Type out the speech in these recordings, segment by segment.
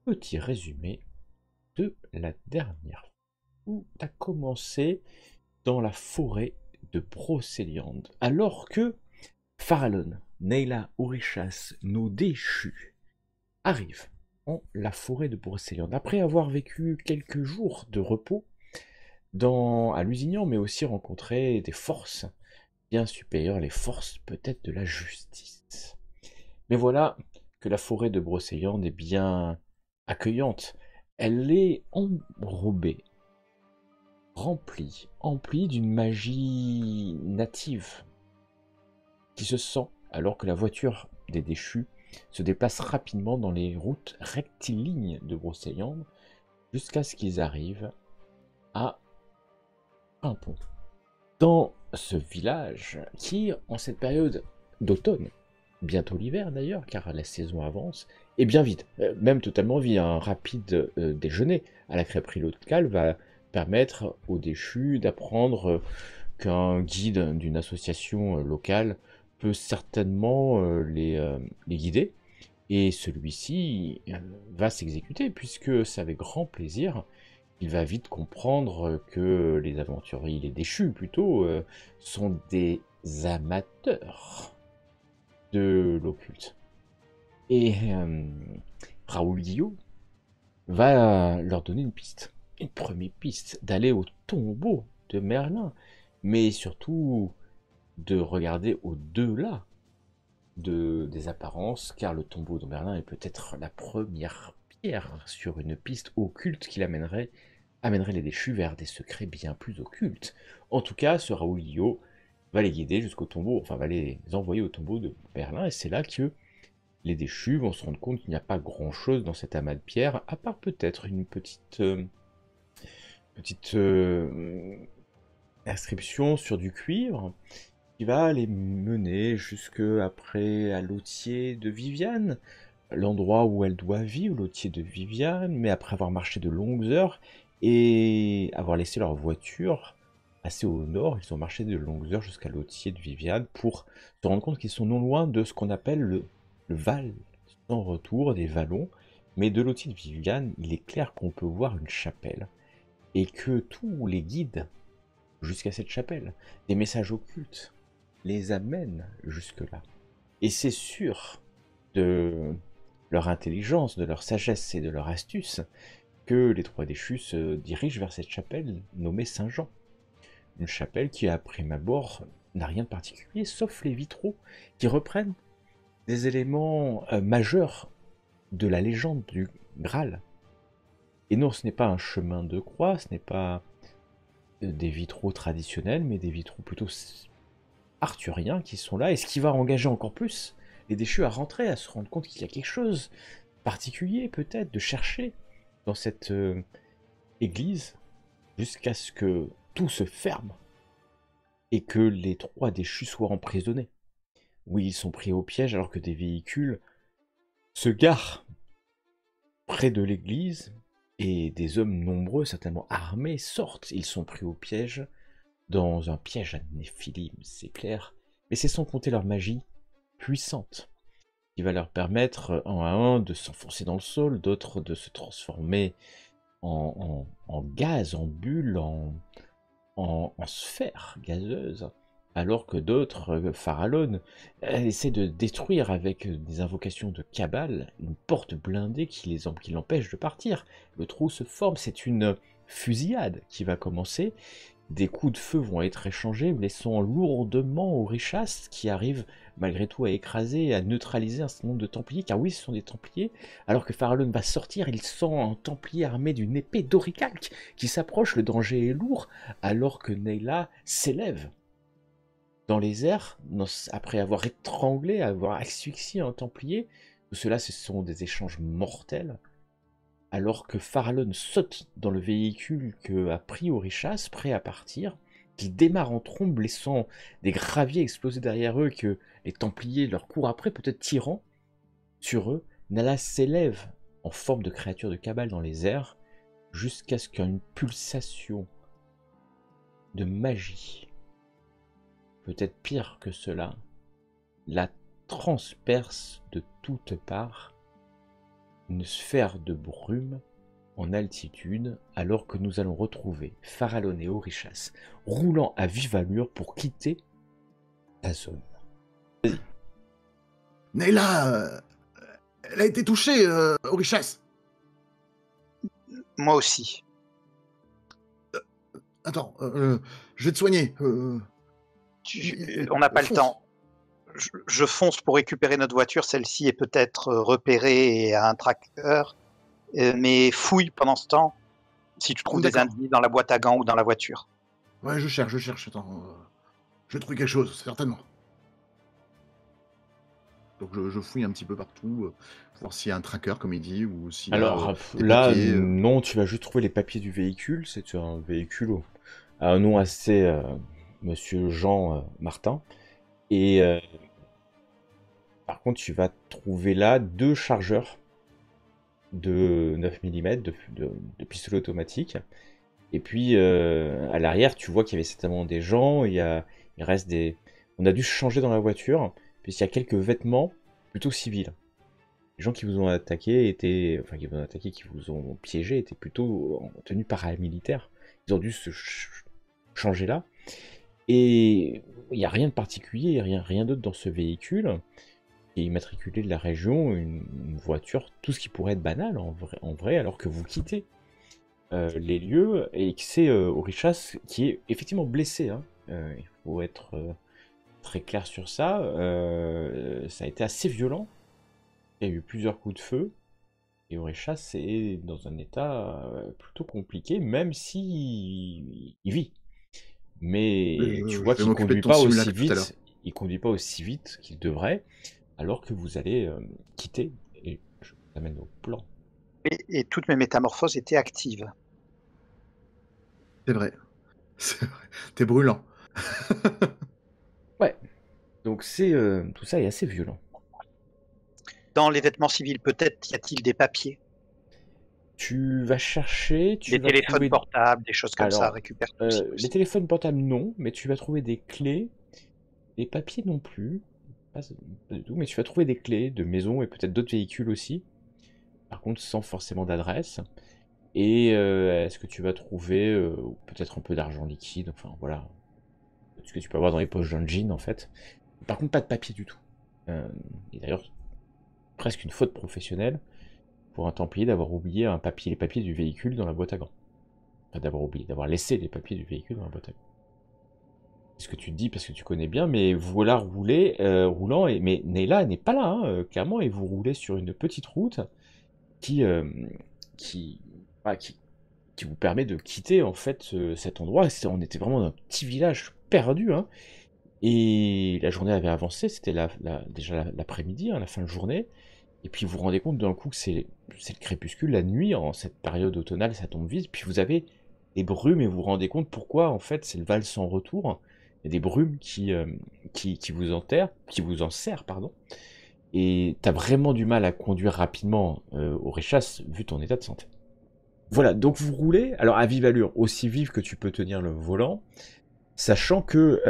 petit résumé de la dernière fois où tu as commencé dans la forêt de Brocéliande, alors que Farallon, Neyla, Orishas, nos déchus, arrivent en la forêt de Brocéliande. Après avoir vécu quelques jours de repos à Lusignan, mais aussi rencontré des forces bien supérieures, les forces peut-être de la justice. Mais voilà que la forêt de Brocéliande est bien accueillante. Elle est enrobée, emplie d'une magie native qui se sent alors que la voiture des déchus se déplace rapidement dans les routes rectilignes de Brocéliande jusqu'à ce qu'ils arrivent à un pont. Dans ce village qui, en cette période d'automne, bientôt l'hiver d'ailleurs, car la saison avance, est bien vide, même totalement vide. Un rapide déjeuner à la crêperie locale va permettre aux déchus d'apprendre qu'un guide d'une association locale peut certainement les guider, et celui-ci va s'exécuter, puisque c'est avec grand plaisir il va vite comprendre que les aventuriers, les déchus plutôt, sont des amateurs de l'occulte. Et Raoul Guillot va leur donner une piste, une première piste, d'aller au tombeau de Merlin, mais surtout de regarder au-delà des apparences, car le tombeau de Merlin est peut-être la première pierre sur une piste occulte qui amènerait les déchus vers des secrets bien plus occultes. En tout cas, ce Raoul Guillot va les guider jusqu'au tombeau, enfin va les envoyer au tombeau de Merlin, et c'est là que les déchus vont se rendre compte qu'il n'y a pas grand-chose dans cet amas de pierres, à part peut-être une petite inscription sur du cuivre, qui va les mener jusque après à l'Autier de Viviane, l'endroit où elle doit vivre, l'Autier de Viviane, mais après avoir marché de longues heures et avoir laissé leur voiture assez au nord, ils ont marché de longues heures jusqu'à l'Autier de Viviane pour se rendre compte qu'ils sont non loin de ce qu'on appelle le Val sans retour des Vallons, mais de l'Autier de Viviane, il est clair qu'on peut voir une chapelle et que tous les guides jusqu'à cette chapelle, des messages occultes, les amènent jusque-là. Et c'est sûr de leur intelligence, de leur sagesse et de leur astuce que les trois déchus se dirigent vers cette chapelle nommée Saint-Jean. Une chapelle qui, à prime abord, n'a rien de particulier, sauf les vitraux, qui reprennent des éléments majeurs de la légende du Graal. Et non, ce n'est pas un chemin de croix, ce n'est pas des vitraux traditionnels, mais des vitraux plutôt arthuriens qui sont là, et ce qui va engager encore plus les déchus à rentrer, à se rendre compte qu'il y a quelque chose de particulier peut-être, de chercher dans cette église, jusqu'à ce que tout se ferme, et que les trois déchus soient emprisonnés. Oui, ils sont pris au piège alors que des véhicules se garent près de l'église, et des hommes nombreux, certainement armés, sortent. Ils sont pris au piège, dans un piège à Néphilim, c'est clair, mais c'est sans compter leur magie puissante, qui va leur permettre, un à un, de s'enfoncer dans le sol, d'autres de se transformer en gaz, en bulles, en sphères gazeuses, alors que d'autres, Farallon, essaient de détruire avec des invocations de cabale une porte blindée qui l'empêche de partir. Le trou se forme, c'est une fusillade qui va commencer. Des coups de feu vont être échangés, blessant lourdement Orishas, qui arrive malgré tout à écraser et à neutraliser un certain nombre de Templiers, car oui, ce sont des Templiers. Alors que Farallon va sortir, il sent un Templier armé d'une épée d'oricalque qui s'approche, le danger est lourd, alors que Neyla s'élève dans les airs, après avoir étranglé, avoir asphyxié un Templier. Tout cela, ce sont des échanges mortels, alors que Farallon saute dans le véhicule que a pris Orishas, prêt à partir, qu'ils démarrent en trombe, laissant des graviers exploser derrière eux, que les Templiers leur courent après, peut-être tirant sur eux. Nala s'élève en forme de créature de cabale dans les airs, jusqu'à ce qu'une pulsation de magie, peut-être pire que cela, la transperce de toutes parts, une sphère de brume en altitude, alors que nous allons retrouver Farallon et Orichas roulant à vive allure pour quitter la zone. Neyla, elle a été touchée, Orichas. Moi aussi. Attends, je vais te soigner. On n'a pas le fonce. temps. Je fonce pour récupérer notre voiture. Celle-ci est peut-être repérée et a un tracker. Mais fouille pendant ce temps si tu trouves des D'accord. indices dans la boîte à gants ou dans la voiture. Ouais, je cherche. Attends, je vais trouver quelque chose, certainement. Donc je fouille un petit peu partout, pour voir s'il y a un tracker, comme il dit, ou s'il y a Alors des là, papiers. non, tu vas juste trouver les papiers du véhicule. C'est un véhicule à un nom assez Monsieur Jean Martin. Et par contre, tu vas trouver là 2 chargeurs de 9 mm de pistolet automatique. Et puis à l'arrière, tu vois qu'il y avait certainement des gens. Il reste des. On a dû changer dans la voiture, puisqu'il y a quelques vêtements plutôt civils. Les gens qui vous ont attaqué étaient. Enfin, qui vous ont attaqué, qui vous ont piégé, étaient plutôt en tenue paramilitaire. Ils ont dû se changer là. Et il n'y a rien de particulier, rien d'autre dans ce véhicule. Qui est immatriculé de la région, une voiture, tout ce qui pourrait être banal en vrai, alors que vous quittez les lieux et que c'est Orichas qui est effectivement blessé. Hein. Il faut être très clair sur ça. Ça a été assez violent. Il y a eu plusieurs coups de feu. Et Orichas est dans un état plutôt compliqué, même si il vit. Mais tu vois qu'il conduit pas aussi vite. Il conduit pas aussi vite qu'il devrait, alors que vous allez quitter. Et je vous amène au plan. Et toutes mes métamorphoses étaient actives. C'est vrai. C'est vrai. T'es brûlant. Ouais. Donc c'est tout ça est assez violent. Dans les vêtements civils, peut-être y a-t-il des papiers? Tu vas chercher, des téléphones portables, des choses comme ça, récupère tout si les possible. téléphones portables non, mais tu vas trouver des clés, des papiers non plus, pas du tout, mais tu vas trouver des clés de maison et peut-être d'autres véhicules aussi. Par contre, sans forcément d'adresse. Et est-ce que tu vas trouver peut-être un peu d'argent liquide, enfin voilà, ce que tu peux avoir dans les poches d'un jean en fait. Par contre, pas de papier du tout. Et d'ailleurs, presque une faute professionnelle pour un Templier d'avoir oublié les papiers du véhicule dans la boîte à gants. Enfin, d'avoir laissé les papiers du véhicule dans la boîte à gants. C'est ce que tu te dis parce que tu connais bien, mais vous voilà roulant, mais Neyla n'est pas là, hein, clairement, et vous roulez sur une petite route qui vous permet de quitter en fait cet endroit. On était vraiment dans un petit village perdu, hein, et la journée avait avancé, c'était déjà l'après-midi, hein, la fin de journée. Et puis vous vous rendez compte d'un coup que c'est le crépuscule, la nuit, en cette période automnale, ça tombe vite. Puis vous avez des brumes et vous vous rendez compte pourquoi, en fait, c'est le Val sans retour. Il y a des brumes qui vous enserrent, pardon. Et t'as vraiment du mal à conduire rapidement Orichas, vu ton état de santé. Voilà, donc vous roulez, alors à vive allure, aussi vive que tu peux tenir le volant, sachant que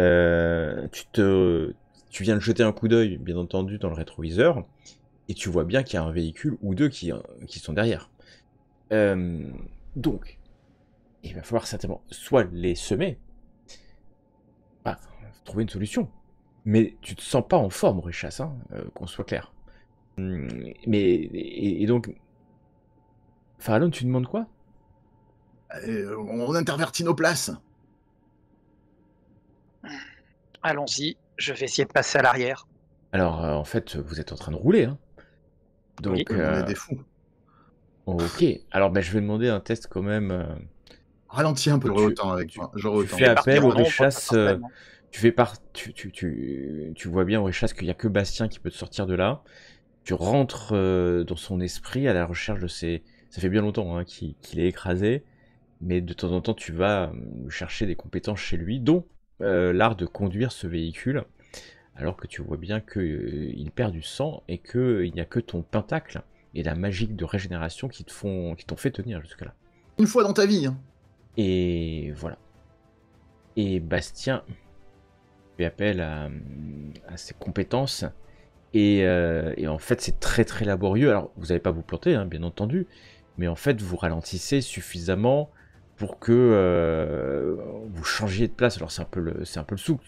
tu viens de jeter un coup d'œil, bien entendu, dans le rétroviseur, et tu vois bien qu'il y a un véhicule ou deux qui sont derrière. Donc, il va falloir certainement soit les semer, trouver une solution. Mais tu te sens pas en forme, Orichas, hein, qu'on soit clair. Et donc, Farallon, tu demandes quoi? On intervertit nos places. Allons-y, je vais essayer de passer à l'arrière. Alors, en fait, vous êtes en train de rouler, hein. Donc, Oui, on est des fous. Ok, alors je vais demander un test quand même. Ralentis un peu. J'aurais autant avec toi. Tu fais appel au Orichas. Tu vois bien Orichas qu'il n'y a que Bastien qui peut te sortir de là. Tu rentres dans son esprit à la recherche de ses. Ça fait bien longtemps hein, qu'il est écrasé, mais de temps en temps tu vas chercher des compétences chez lui, dont l'art de conduire ce véhicule, alors que tu vois bien qu'il perd du sang et qu'il n'y a que ton pentacle et la magie de régénération qui t'ont fait tenir jusque-là. Une fois dans ta vie. Hein. Et voilà. Et Bastien fait appel à ses compétences Et en fait, c'est très très laborieux. Alors, vous n'allez pas vous planter, hein, bien entendu, mais en fait, vous ralentissez suffisamment pour que vous changiez de place. Alors, c'est un peu le souk.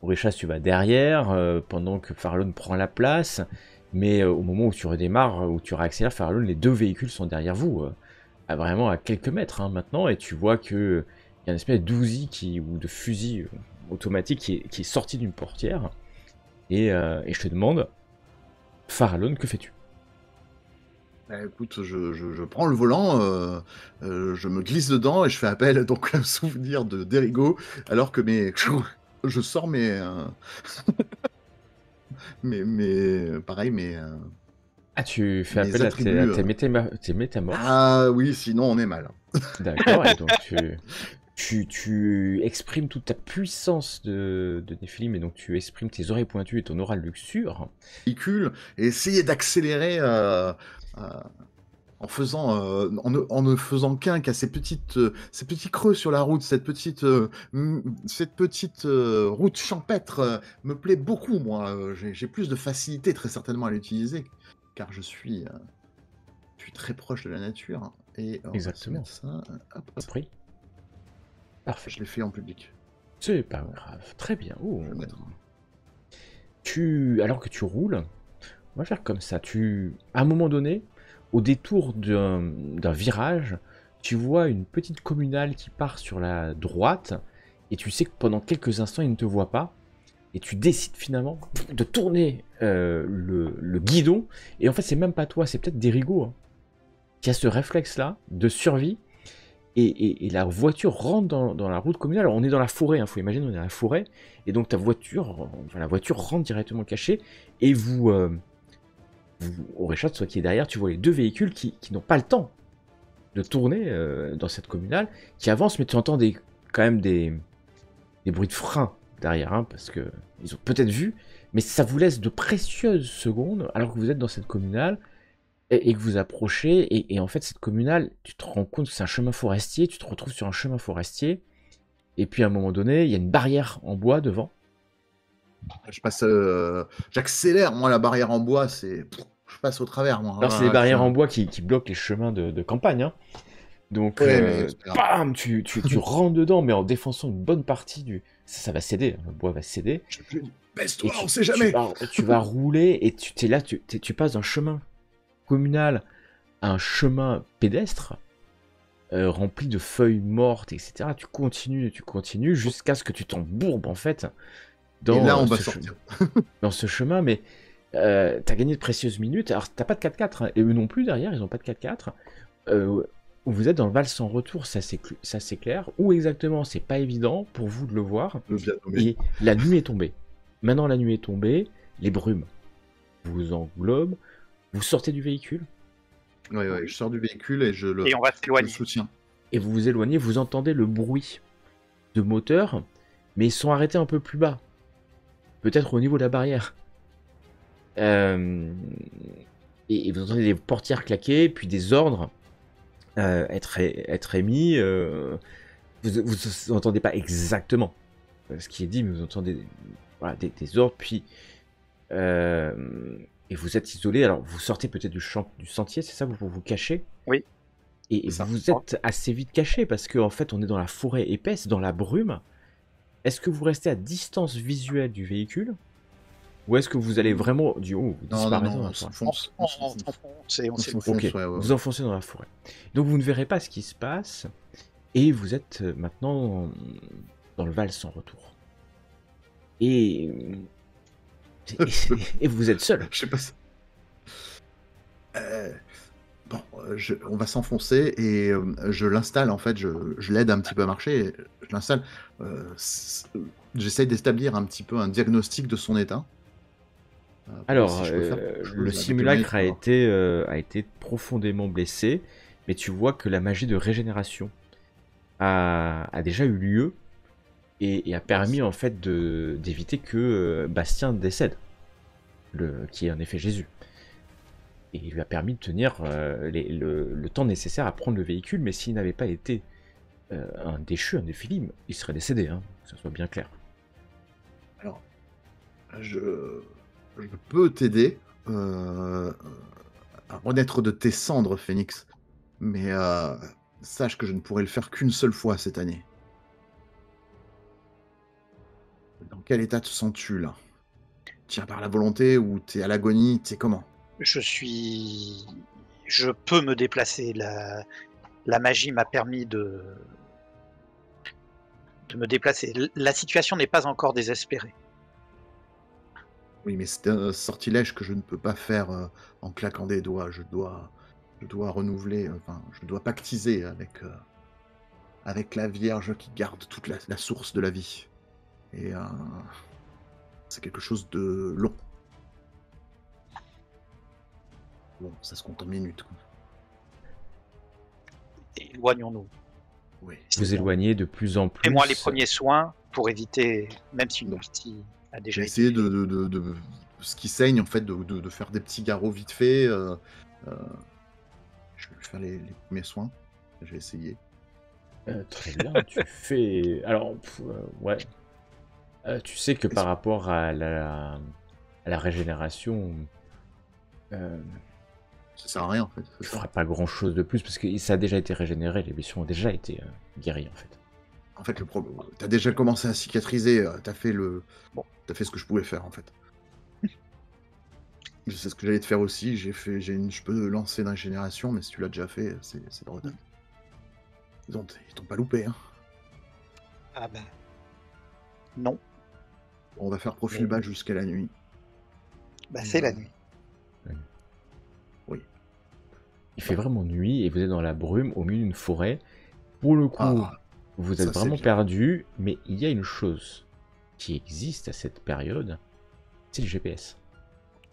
Oréchas, tu vas derrière, pendant que Farallon prend la place, mais au moment où tu redémarres, où tu réaccélères, Farallon, les deux véhicules sont derrière vous, vraiment à quelques mètres hein, maintenant, et tu vois que il y a une espèce d'Uzi ou de fusil automatique qui est sorti d'une portière, et je te demande, Farallon, que fais-tu? Bah, écoute, je prends le volant, je me glisse dedans et je fais appel donc au souvenir de d'Erigo, alors que je sors pareil, Ah, tu fais mes appel à attributs. tes métamorphes. Ah oui, sinon on est mal. D'accord, et donc tu exprimes toute ta puissance de Néphilim, et donc tu exprimes tes oreilles pointues et ton aura luxure. Véhicule et essayer d'accélérer en faisant, en ne faisant qu'un qu'à ces petits creux sur la route, cette petite route champêtre me plaît beaucoup, moi. J'ai plus de facilité très certainement à l'utiliser, car je suis très proche de la nature. Et on va se Exactement. mettre ça. Hop, Compris. Parfait. je l'ai fait en public. C'est pas grave. Très bien. Oh. Je vais le mettre. Alors que tu roules, on va faire comme ça. À un moment donné, au détour d'un virage, tu vois une petite communale qui part sur la droite, et tu sais que pendant quelques instants, il ne te voit pas, et tu décides finalement de tourner le guidon, et en fait, c'est même pas toi, c'est peut-être Derigo hein, qui a ce réflexe-là de survie, et la voiture rentre dans la route communale. Alors, on est dans la forêt, il faut imaginer, on est dans la forêt, et donc la voiture rentre directement cachée, et Oréchas, toi qui est derrière, tu vois les deux véhicules qui n'ont pas le temps de tourner dans cette communale, qui avancent, mais tu entends quand même des bruits de frein derrière, hein, parce que ils ont peut-être vu, mais ça vous laisse de précieuses secondes, alors que vous êtes dans cette communale, et que vous approchez, et en fait, cette communale, tu te rends compte que c'est un chemin forestier, tu te retrouves sur un chemin forestier, et puis à un moment donné, il y a une barrière en bois devant. J'accélère, moi, la barrière en bois, je passe au travers, moi. Alors, c'est les barrières en bois qui bloquent les chemins de campagne, hein. Donc, Ouais, mais c'est pas grave. bam, tu rentres dedans, mais en défonçant une bonne partie du... Ça va céder, hein, le bois va céder. Et Baisse-toi, on sait jamais. tu vas rouler, et tu es là, tu passes d'un chemin communal à un chemin pédestre, rempli de feuilles mortes, etc. Tu continues, jusqu'à ce que tu t'embourbes, en fait, Et là, on dans va ce sortir. dans ce chemin, mais t'as gagné de précieuses minutes. Alors, t'as pas de 4x4, hein, et eux non plus derrière, ils ont pas de 4x4. Vous êtes dans le Val sans retour, ça c'est clair. Où exactement, c'est pas évident pour vous de le voir. Et la nuit est tombée. Maintenant, la nuit est tombée, les brumes vous englobent. Vous sortez du véhicule. Ouais, je sors du véhicule et Et on va je le s'éloigner. soutiens. Et vous vous éloignez, vous entendez le bruit de moteur, mais ils sont arrêtés un peu plus bas. Peut-être au niveau de la barrière. Et vous entendez des portières claquer, puis des ordres être émis. Vous n'entendez pas exactement ce qui est dit, mais vous entendez voilà, des ordres, puis... et vous êtes isolé. Alors, vous sortez peut-être du sentier, c'est ça, vous vous cachez? Oui. Et vous êtes assez vite caché, parce qu'en fait, on est dans la forêt épaisse, dans la brume. Est-ce que vous restez à distance visuelle du véhicule? Ou est-ce que vous allez vraiment du haut, vous disparaissez dans la on forêt? s'enfonce. On s'éloigne. Ok, ouais. vous enfoncez dans la forêt. Donc vous ne verrez pas ce qui se passe, et vous êtes maintenant dans le Val sans retour. Et vous êtes seul. Je sais pas. Bon, on va s'enfoncer et je l'installe, en fait, je l'aide un petit peu à marcher, et je l'installe. J'essaye d'établir un petit peu un diagnostic de son état. Alors, si je peux faire quelque chose le avec simulacre maître, a été profondément blessé, mais tu vois que la magie de régénération a déjà eu lieu, et a permis en fait d'éviter que Bastien décède, qui est en effet Jésus. Et il lui a permis de tenir le temps nécessaire à prendre le véhicule, mais s'il n'avait pas été un déchu, un Néphilim, il serait décédé, hein, que ce soit bien clair. Alors, Je peux t'aider à renaître de tes cendres, Phoenix. Mais sache que je ne pourrai le faire qu'une seule fois cette année. Dans quel état te sens-tu là? Tiens par la volonté ou t'es à l'agonie? T'es comment? Je peux me déplacer. La magie m'a permis de me déplacer. La situation n'est pas encore désespérée. Oui, mais c'est un sortilège que je ne peux pas faire en claquant des doigts. Je dois renouveler, enfin, je dois pactiser avec la Vierge qui garde toute la source de la vie. Et c'est quelque chose de long. Bon, ça se compte en minutes, quoi. Éloignons-nous. Oui. Vous éloignez de plus en plus. Fais-moi les premiers soins pour éviter, même si une Non. partie a J'ai déjà été essayé faite. de ce qui saigne, en fait, de faire des petits garrots vite fait. Je vais lui faire les premiers soins. J'ai essayé. Très bien, tu fais. Alors, ouais. Tu sais que par rapport à la régénération, Ça sert à rien, en fait. tu feras pas grand chose de plus parce que ça a déjà été régénéré, les blessures ont déjà été guéries en fait. En fait, le problème, t'as déjà commencé à cicatriser, t'as fait t'as fait ce que je pouvais faire, en fait. Je sais ce que j'allais te faire aussi, je peux lancer une régénération, mais si tu l'as déjà fait, c'est de retard. Ils t'ont pas loupé, hein. Ah ben. Non. On va faire profil bas jusqu'à la nuit. Bah, c'est la nuit. Oui. Il fait vraiment nuit et vous êtes dans la brume au milieu d'une forêt. Pour le coup, vous ça, êtes c'est vraiment bien. perdu, mais il y a une chose qui existe à cette période, c'est le GPS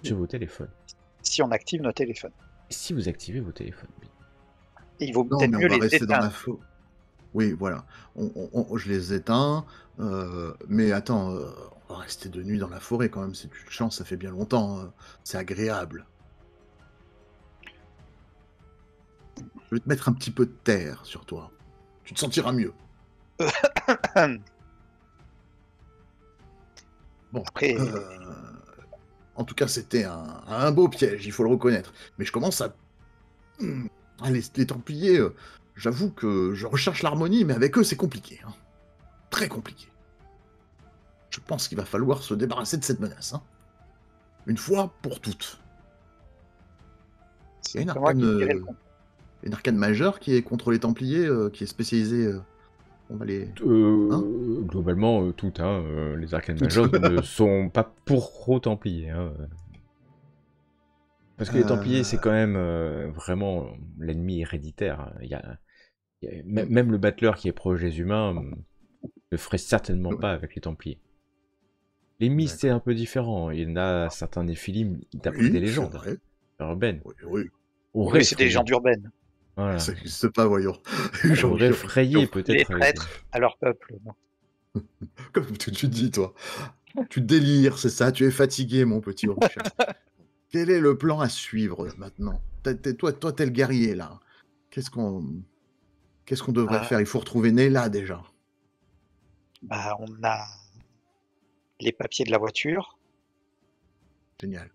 sur vos téléphones. Si on active nos téléphones. Si vous activez vos téléphones, oui. Et il vaut Non, peut-être mais mieux on va les rester dans la éteindre. faune. Oui, voilà. Je les éteins, mais attends, on va rester de nuit dans la forêt quand même. C'est une chance, ça fait bien longtemps. C'est agréable. Je vais te mettre un petit peu de terre sur toi. Tu te sentiras mieux. Bon. Après, En tout cas, c'était un beau piège, il faut le reconnaître. Mais je commence à... Les Templiers, j'avoue que je recherche l'harmonie, mais avec eux, c'est compliqué. Hein. Très compliqué. Je pense qu'il va falloir se débarrasser de cette menace. Hein. Une fois pour toutes. Il y a c'est moi qui dirai le contraire. une arcane majeure qui est contre les Templiers, qui est spécialisée... on va les... Hein Globalement, toutes, hein, les arcanes majeures ne sont pas pour Templiers. Hein. Parce que les Templiers, c'est quand même vraiment l'ennemi héréditaire. Hein. Même le battleur qui est proche des humains ne ferait certainement pas avec les Templiers. Les Myst, c'est un peu différent. Il y en a certains Néphilim d'après des légendes urbaines. Oui, c'est des légendes urbaines. Voilà. Ça n'existe pas, voyons. J'aurais frayé peut-être. Les prêtres à leur peuple. Non. Comme tu dis, toi. Tu délires, c'est ça. Tu es fatigué, mon petit Richard. Quel est le plan à suivre maintenant? Toi, t'es le guerrier, là. Qu'est-ce qu'on devrait faire? Il faut retrouver Nella, déjà. Bah, on a les papiers de la voiture. Génial.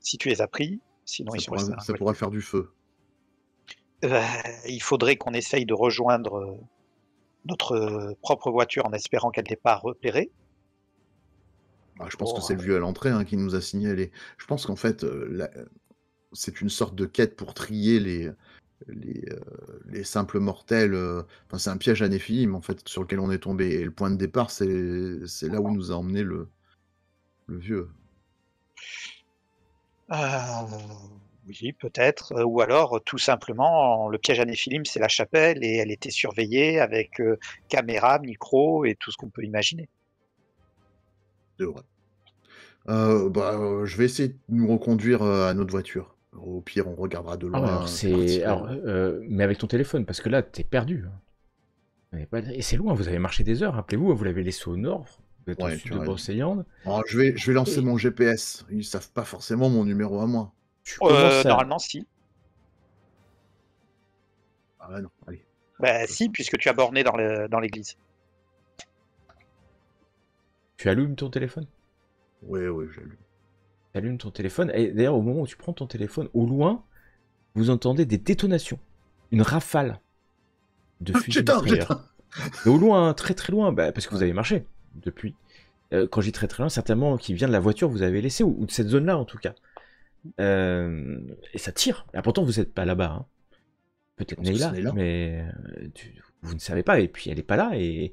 Si tu les as pris, sinon ils sont restés dans la Ça pourra faire du feu. il faudrait qu'on essaye de rejoindre notre propre voiture en espérant qu'elle n'ait pas repéré. Bah, je pense que c'est le vieux à l'entrée qui nous a signalé. Je pense qu'en fait, c'est une sorte de quête pour trier les simples mortels. Enfin, c'est un piège à Néphilim, en fait, sur lequel on est tombé. Et le point de départ, c'est là où nous a emmené le vieux. Oui, peut-être. Ou alors, tout simplement, le piège à Néphilim, c'est la chapelle et elle était surveillée avec caméra, micro et tout ce qu'on peut imaginer. C'est vrai. Je vais essayer de nous reconduire à notre voiture. Au pire, on regardera de loin. Mais avec ton téléphone, parce que là, t'es perdu. Et c'est loin, vous avez marché des heures, rappelez-vous, vous l'avez laissé au nord, vous êtes au sud de Brocéliande. Je vais lancer mon GPS, ils savent pas forcément mon numéro à moi. Normalement, si. Ah bah non, allez. Bah si, puisque tu as borné dans l'église. Tu allumes ton téléphone? Oui, j'ai lu. Tu allumes ton téléphone, et d'ailleurs, au moment où tu prends ton téléphone, au loin, vous entendez des détonations. Une rafale de fusils J'éteins, mitrailleurs. Mais au loin, hein, très très loin, parce que vous avez marché depuis. Quand je dis très très loin, certainement qui vient de la voiture que vous avez laissée, ou de cette zone-là en tout cas. Et ça tire. Et pourtant, vous n'êtes pas là-bas. Hein. Peut-être pense que c'est Neyla, Neyla. mais vous ne savez pas. Et puis, elle n'est pas là. Et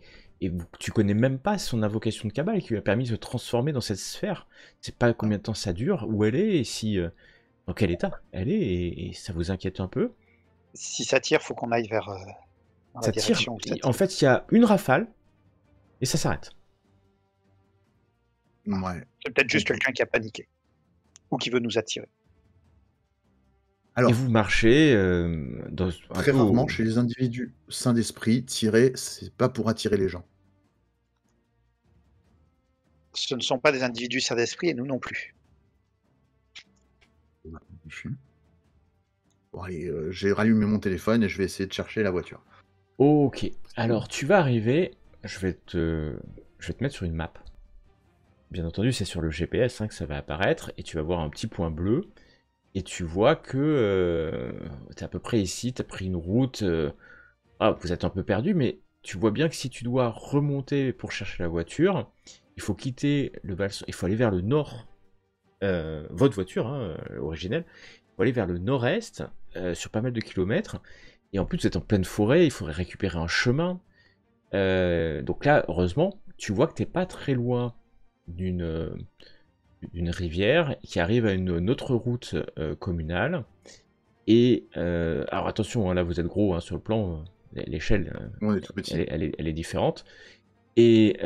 tu connais même pas son invocation de cabale qui lui a permis de se transformer dans cette sphère. Tu sais pas combien de temps ça dure, où elle est, et si, dans quel état elle est, et ça vous inquiète un peu. Si ça tire, faut qu'on aille vers dans la Ça tire. direction où ça tire. En fait, il y a une rafale, et ça s'arrête. Ouais. C'est peut-être juste Ok. quelqu'un qui a paniqué ou qui veut nous attirer. Alors, Et vous marchez dans un très peu rarement, chez les individus sains d'esprit, tirer, c'est pas pour attirer les gens. Ce ne sont pas des individus sains d'esprit et nous non plus. Bon, allez, j'ai rallumé mon téléphone et je vais essayer de chercher la voiture. Ok, alors tu vas arriver, je vais te mettre sur une map. Bien entendu, c'est sur le GPS hein, que ça va apparaître, et tu vas voir un petit point bleu, et tu vois que tu es à peu près ici, tu as pris une route, vous êtes un peu perdu, mais tu vois bien que si tu dois remonter pour chercher la voiture, il faut quitter le Valson, il faut aller vers le nord, votre voiture hein, originelle, il faut aller vers le nord-est, sur pas mal de kilomètres, et en plus vous êtes en pleine forêt, il faudrait récupérer un chemin. Donc là, heureusement, tu vois que t'es pas très loin d'une rivière qui arrive à une autre route communale. Et alors attention, hein, là vous êtes gros hein, sur le plan, l'échelle, On est tout petit. elle est différente. Et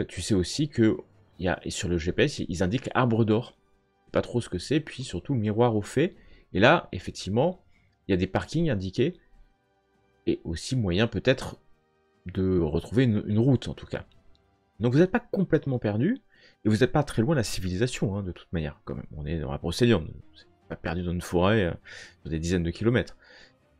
tu sais aussi que et sur le GPS, ils indiquent arbre d'or. Pas trop ce que c'est, puis surtout miroir au fait. Et là, effectivement, il y a des parkings indiqués. Et aussi moyen peut-être de retrouver une route en tout cas. Donc vous n'êtes pas complètement perdu, et vous n'êtes pas très loin de la civilisation, hein, de toute manière, quand même. On est dans la Brocéliande, c'est pas perdu dans une forêt sur des dizaines de kilomètres.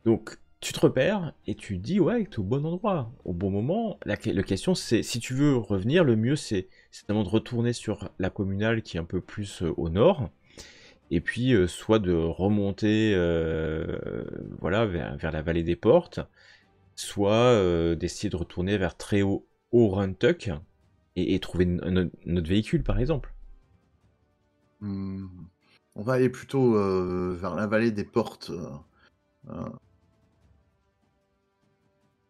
Donc tu te repères, et tu dis, ouais, tu es au bon endroit, au bon moment. La question c'est, si tu veux revenir, le mieux c'est certainement de retourner sur la communale qui est un peu plus au nord, et puis soit de remonter voilà, vers la vallée des Portes, soit d'essayer de retourner vers très haut Runtuck et trouver notre véhicule par exemple. On va aller plutôt vers la vallée des Portes.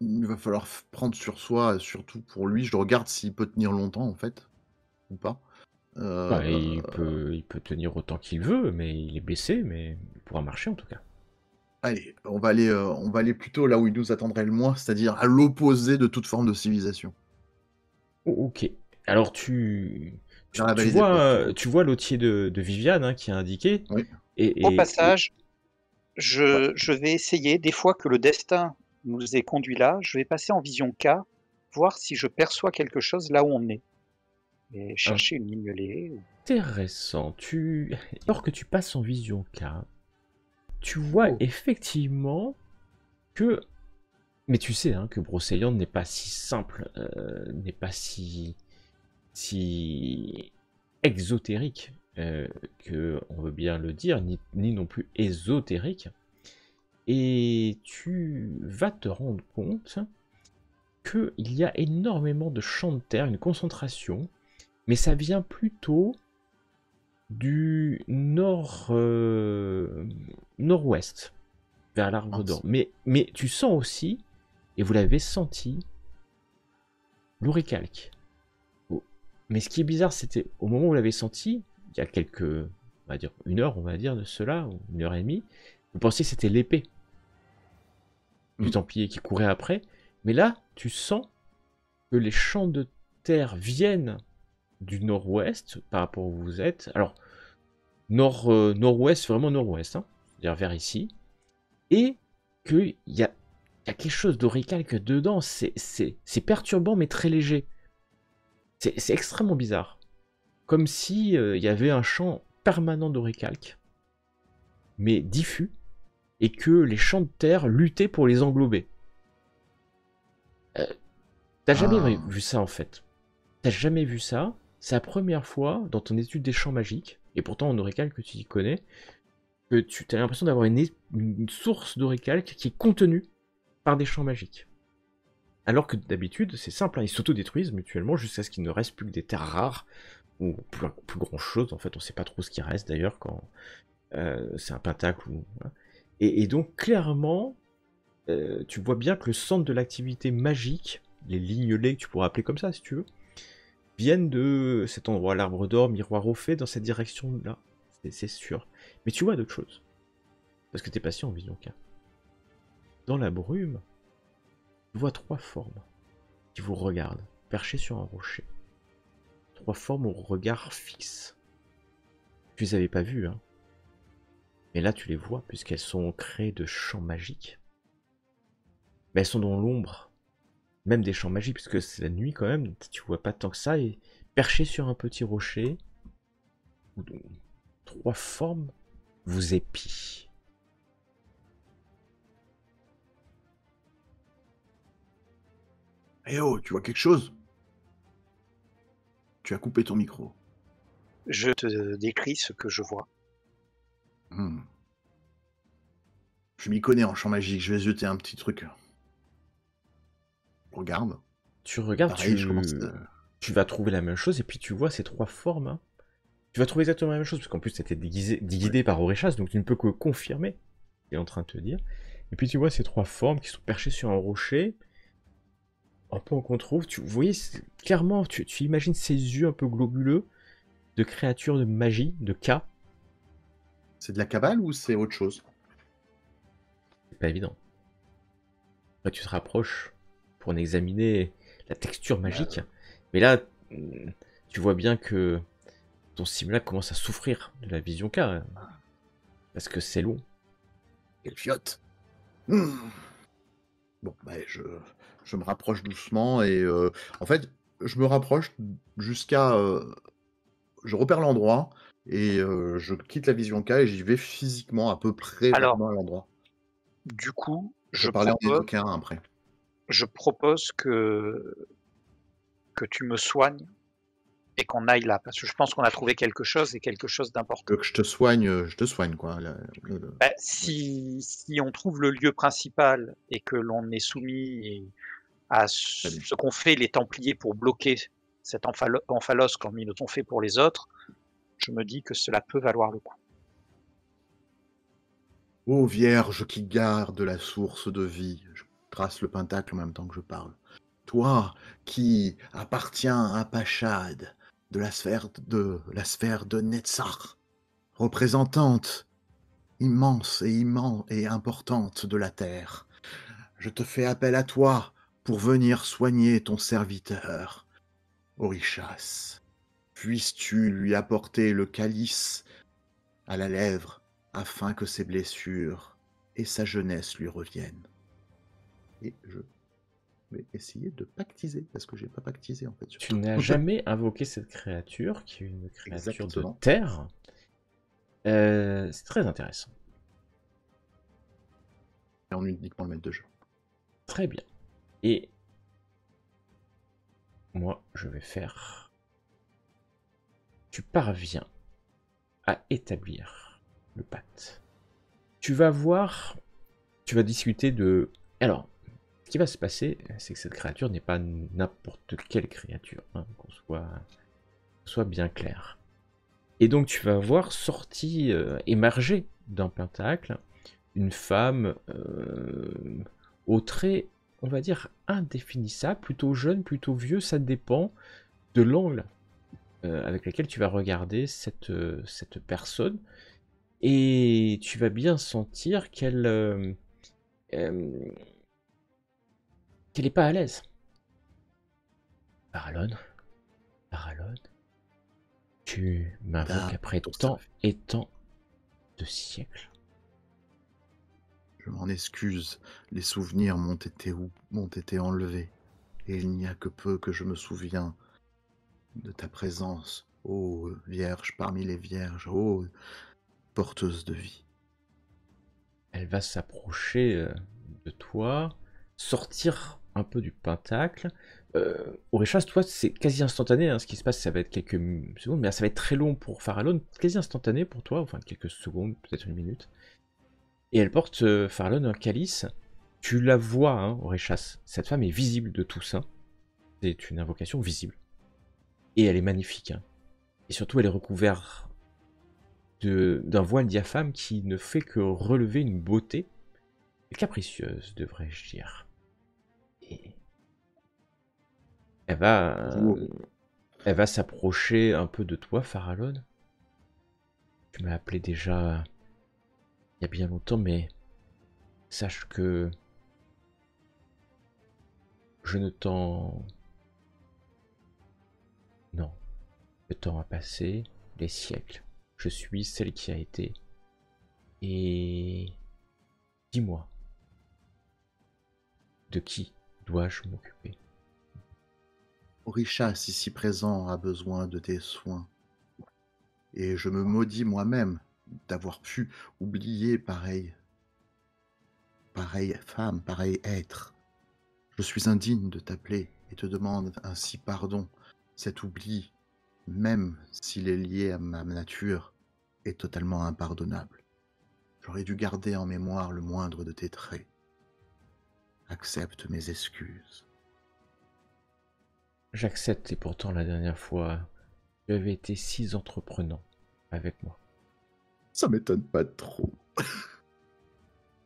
Il va falloir prendre sur soi, surtout pour lui. Je regarde s'il peut tenir longtemps en fait, ou pas. Il peut tenir autant qu'il veut, mais il est blessé, mais il pourra marcher en tout cas. Allez, on va aller plutôt là où il nous attendrait le moins, c'est-à-dire à l'opposé de toute forme de civilisation. Oh, ok. Alors tu Vers la vallée des Portes. vois l'otier de Viviane hein, qui a indiqué. Oui. Au passage, je vais essayer, des fois que le destin nous ait conduit là, je vais passer en vision K, voir si je perçois quelque chose là où on est. Et chercher une lignelée. Intéressant. Alors que tu passes en vision K, tu vois effectivement que... Mais tu sais hein, que Brocéliande n'est pas si simple, n'est pas si exotérique que on veut bien le dire, ni non plus ésotérique. Et tu vas te rendre compte qu'il y a énormément de champs de terre, une concentration, mais ça vient plutôt du nord-ouest, vers l'Arbre d'Or. Mais tu sens aussi, et vous l'avez senti, l'oricalque. Mais ce qui est bizarre, c'était au moment où vous l'avez senti, il y a on va dire une heure, on va dire de cela, ou une heure et demie, vous pensiez que c'était l'épée du Templier qui courait après, mais là, tu sens que les champs de terre viennent du nord-ouest par rapport où vous êtes. Alors, nord-ouest, vraiment nord-ouest, hein, c'est-à-dire vers ici, et qu'il y a quelque chose d'oricalque dedans, c'est perturbant mais très léger. C'est extrêmement bizarre. Comme si il y avait un champ permanent d'oricalque, mais diffus, et que les champs de terre luttaient pour les englober. T'as jamais vu ça en fait. T'as jamais vu ça. c'est la première fois dans ton étude des champs magiques, et pourtant en auricalque que tu y connais, que tu as l'impression d'avoir une source d'auricalque qui est contenue par des champs magiques. Alors que d'habitude, c'est simple, hein, ils s'autodétruisent mutuellement jusqu'à ce qu'il ne reste plus que des terres rares, ou plus grand chose, en fait, on sait pas trop ce qui reste d'ailleurs quand c'est un pentacle. Voilà. Et donc, clairement, tu vois bien que le centre de l'activité magique, les lignelets que tu pourrais appeler comme ça si tu veux, viennent de cet endroit, l'arbre d'or, miroir au fait, dans cette direction-là. C'est sûr. Mais tu vois d'autres choses. Parce que t'es patient en vision K. Dans la brume, tu vois 3 formes qui vous regardent, perchées sur un rocher. 3 formes au regard fixe. Tu les avais pas vues, hein. Mais là, tu les vois, puisqu'elles sont créées de champs magiques. Mais elles sont dans l'ombre, même des champs magiques, puisque c'est la nuit quand même, tu vois pas tant que ça, et perché sur un petit rocher, où 3 formes vous épient. Eh oh, tu vois quelque chose? Tu as coupé ton micro. Je te décris ce que je vois. Hmm. Je m'y connais en champ magique, je vais jeter un petit truc. Regarde. Tu regardes, Pareil, je commence tu vas trouver la même chose, et puis tu vois ces 3 formes. Hein. Tu vas trouver exactement la même chose, parce qu'en plus, c'était guidé par Oréchas, donc tu ne peux que confirmer ce qu'il est en train de te dire. Et puis tu vois ces 3 formes qui sont perchées sur un rocher, un peu en contre-ouvre. Vous voyez, clairement, tu imagines ces yeux un peu globuleux de créatures de magie, de K. C'est de la cabale ou c'est autre chose? C'est pas évident. Après, tu te rapproches pour en examiner la texture magique. Mais là, tu vois bien que ton simulacre commence à souffrir de la vision K. Parce que c'est long. Quelle fiotte. Bon, bah, je me rapproche doucement et en fait, je me rapproche jusqu'à... je repère l'endroit et je quitte la vision K et j'y vais physiquement à peu près Alors, vraiment à l'endroit. du coup, Je vais parler en évoquant après. je propose que tu me soignes et qu'on aille là, parce que je pense qu'on a trouvé quelque chose et quelque chose Tu d'important. veux que je te soigne, quoi. Bah, si on trouve le lieu principal et que l'on est soumis à ce qu'ont fait les Templiers pour bloquer cet Amphalos comme ils l'ont fait pour les autres, je me dis que cela peut valoir le coup. Ô Vierge qui garde la source de vie, je trace le pentacle en même temps que je parle. Toi qui appartiens à Pachad, de la sphère de Netzach, représentante immense et importante de la terre, je te fais appel à toi pour venir soigner ton serviteur, Orichas. Puisses-tu lui apporter le calice à la lèvre afin que ses blessures et sa jeunesse lui reviennent. Et je vais essayer de pactiser, parce que j'ai pas pactisé en fait. Tu n'as jamais invoqué cette créature, qui est une créature de Exactement. terre. C'est très intéressant. Et on uniquement le maître de jeu. Très bien. Et moi, je vais faire... Tu parviens à établir le pacte. Tu vas voir... Tu vas discuter de... Alors, ce qui va se passer, c'est que cette créature n'est pas n'importe quelle créature, hein, qu'on soit bien clair. Et donc tu vas voir émerger d'un pentacle, une femme au trait, on va dire, indéfinissable, plutôt jeune, plutôt vieux, ça dépend de l'angle avec lequel tu vas regarder cette personne. Et tu vas bien sentir qu'elle n'est pas à l'aise. Paralone, tu m'invoques après tant et tant de siècles. Je m'en excuse, les souvenirs m'ont été enlevés, et il n'y a que peu que je me souviens de ta présence, ô Vierge parmi les vierges, ô porteuse de vie. Elle va s'approcher de toi, sortir un peu du pentacle. Oréchas, toi, c'est quasi instantané, hein, ce qui se passe, ça va être quelques secondes, mais ça va être très long pour Farallon, quasi instantané pour toi, enfin quelques secondes, peut-être une minute. Et elle porte, Farallon, un calice. Tu la vois, hein, Oréchas. Cette femme est visible de tous, hein. C'est une invocation visible. Et elle est magnifique, hein. Et surtout, elle est recouverte d'un voile diaphane qui ne fait que relever une beauté capricieuse, devrais-je dire. Et elle va s'approcher un peu de toi, Farallon. Tu m'as appelé déjà il y a bien longtemps, mais sache que je ne t'en... Non. Le temps a passé, les siècles. Je suis celle qui a été. Et... dis-moi, de qui dois-je m'occuper? Oréchas, ici présent, a besoin de tes soins. Et je me maudis moi-même d'avoir pu oublier pareille femme, pareil être. Je suis indigne de t'appeler et te demande ainsi pardon. Cet oubli, même s'il est lié à ma nature, est totalement impardonnable. J'aurais dû garder en mémoire le moindre de tes traits. Accepte mes excuses. J'accepte, et pourtant la dernière fois, tu avais été si entreprenant avec moi. Ça m'étonne pas trop.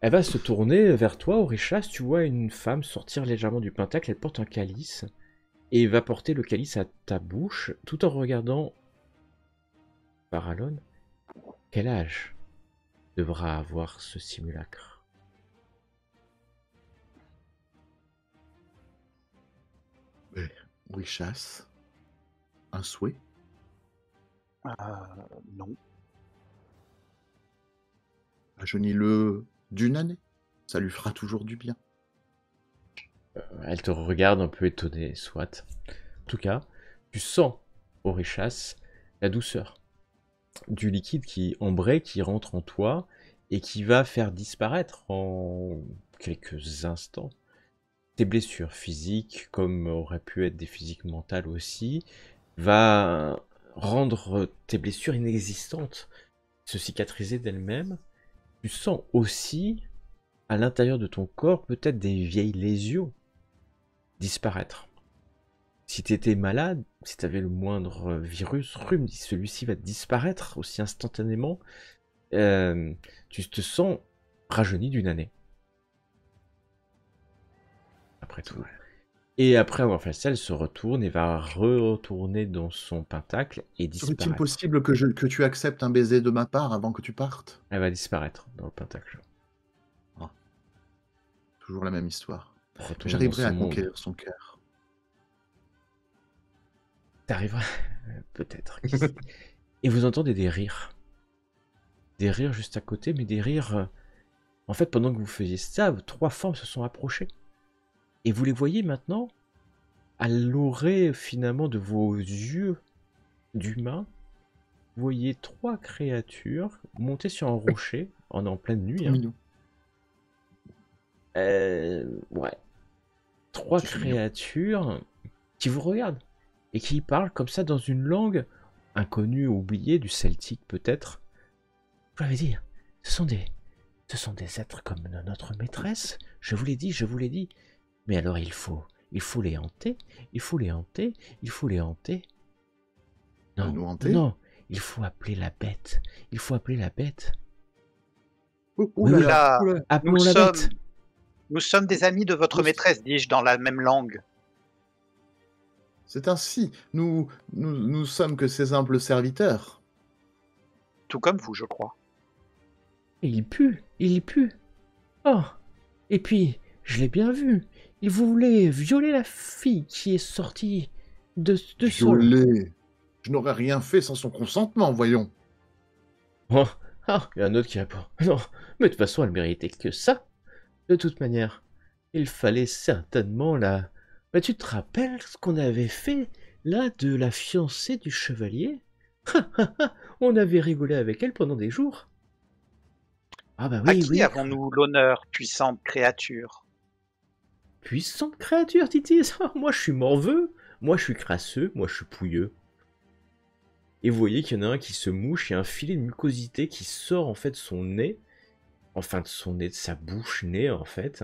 Elle va se tourner vers toi, Oréchas. Tu vois une femme sortir légèrement du pentacle. Elle porte un calice et va porter le calice à ta bouche tout en regardant Farallon. Quel âge devra avoir ce simulacre? Oréchas, un souhait? Non. Rajeunis-le d'une année. Ça lui fera toujours du bien. Elle te regarde un peu étonnée, soit. En tout cas, tu sens, Oréchas, la douceur du liquide qui ambré, qui rentre en toi et qui va faire disparaître en quelques instants tes blessures physiques, comme auraient pu être des physiques mentales aussi, va rendre tes blessures inexistantes, se cicatriser d'elles-mêmes. Tu sens aussi, à l'intérieur de ton corps, peut-être des vieilles lésions disparaître. Si tu étais malade, si tu avais le moindre virus, rhume, celui-ci va disparaître aussi instantanément. Tu te sens rajeuni d'une année. Après tout. Et après avoir fait ça, elle se retourne et va retourner dans son pentacle et Serait-il disparaître. possible que tu acceptes un baiser de ma part avant que tu partes? Elle va disparaître dans le pentacle. Toujours la même histoire. Retourner J'arriverai dans à son monde. conquérir son cœur. T'arriveras peut-être. Et vous entendez des rires. Des rires juste à côté, mais des rires... En fait, pendant que vous faisiez ça, 3 formes se sont approchées. Et vous les voyez maintenant, à l'orée finalement de vos yeux d'humains, vous voyez 3 créatures montées sur un rocher, en pleine nuit. Trop mignon. Ouais. 3 C'est mignon. créatures qui vous regardent et qui parlent comme ça dans une langue inconnue, oubliée, du celtique peut-être. Je vous l'avais dit, ce sont des êtres comme notre maîtresse. Je vous l'ai dit, je vous l'ai dit. Mais alors il faut les hanter, il faut les hanter, il faut les hanter. Non, Nous hanter? non, il faut appeler la bête. Il faut appeler la bête. Oh, Oui, là oui, là, Là, oh là. appelons nous la sommes, bête. nous sommes des amis de votre maîtresse, dis-je dans la même langue. C'est ainsi. Nous sommes que ses humbles serviteurs. Tout comme vous, je crois. Et il pue, il pue. Oh, et puis, je l'ai bien vu. Il voulait violer la fille qui est sortie de sol. Violet. Je n'aurais rien fait sans son consentement, voyons. Oh, ah, il y a un autre qui répond. Non, mais de toute façon, elle méritait que ça. De toute manière, il fallait certainement la... Mais tu te rappelles ce qu'on avait fait, là, de la fiancée du chevalier? On avait rigolé avec elle pendant des jours. Ah bah À oui, qui oui. avons-nous l'honneur, puissante créature? puissante créature, Titis. Moi, je suis morveux. Moi, je suis crasseux. Moi, je suis pouilleux. Et vous voyez qu'il y en a un qui se mouche, il y a un filet de mucosité qui sort en fait de son nez. Enfin, de son nez, de sa bouche-nez, en fait.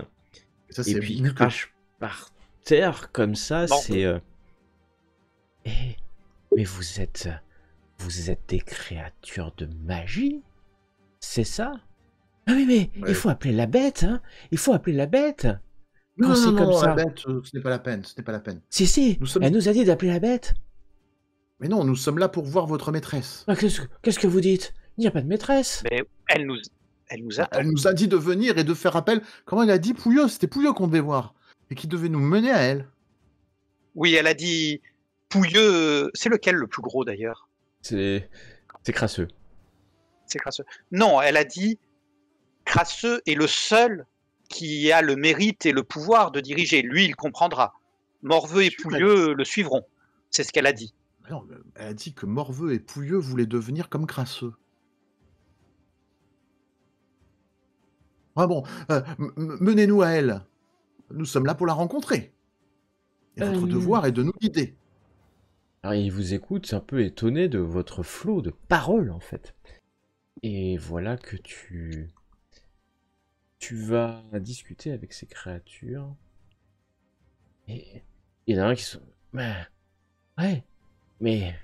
Ça, Et c'est puis il muqueux. crache par terre comme ça, Morveux. c'est... Eh, mais vous êtes des créatures de magie? C'est ça? Ah oui, mais Ouais. il faut appeler la bête, hein? Il faut appeler la bête! Non, Quand non, c'est non, comme non, la ça. bête, ce n'est pas la peine, ce n'est pas la peine. Si, Nous sommes... elle nous a dit d'appeler la bête. Mais non, nous sommes là pour voir votre maîtresse. Ah, qu'est-ce que vous dites? Il n'y a pas de maîtresse. Mais elle nous attend. Elle nous a dit de venir et de faire appel. Comment elle a dit Pouilleux? C'était Pouilleux qu'on devait voir. Et qui devait nous mener à elle. Oui, elle a dit Pouilleux. C'est lequel le plus gros d'ailleurs? C'est crasseux. C'est Crasseux. Non, elle a dit Crasseux est le seul qui a le mérite et le pouvoir de diriger. Lui, il comprendra. Morveux et Pouilleux le suivront. C'est ce qu'elle a dit. Non, elle a dit que Morveux et Pouilleux voulaient devenir comme Crasseux. Ah bon, menez-nous à elle. Nous sommes là pour la rencontrer. Et votre devoir est de nous guider. Alors il vous écoute un peu étonné de votre flot de paroles en fait. Et voilà que tu vas discuter avec ces créatures. Et il y en a un qui se... Ouais, mais...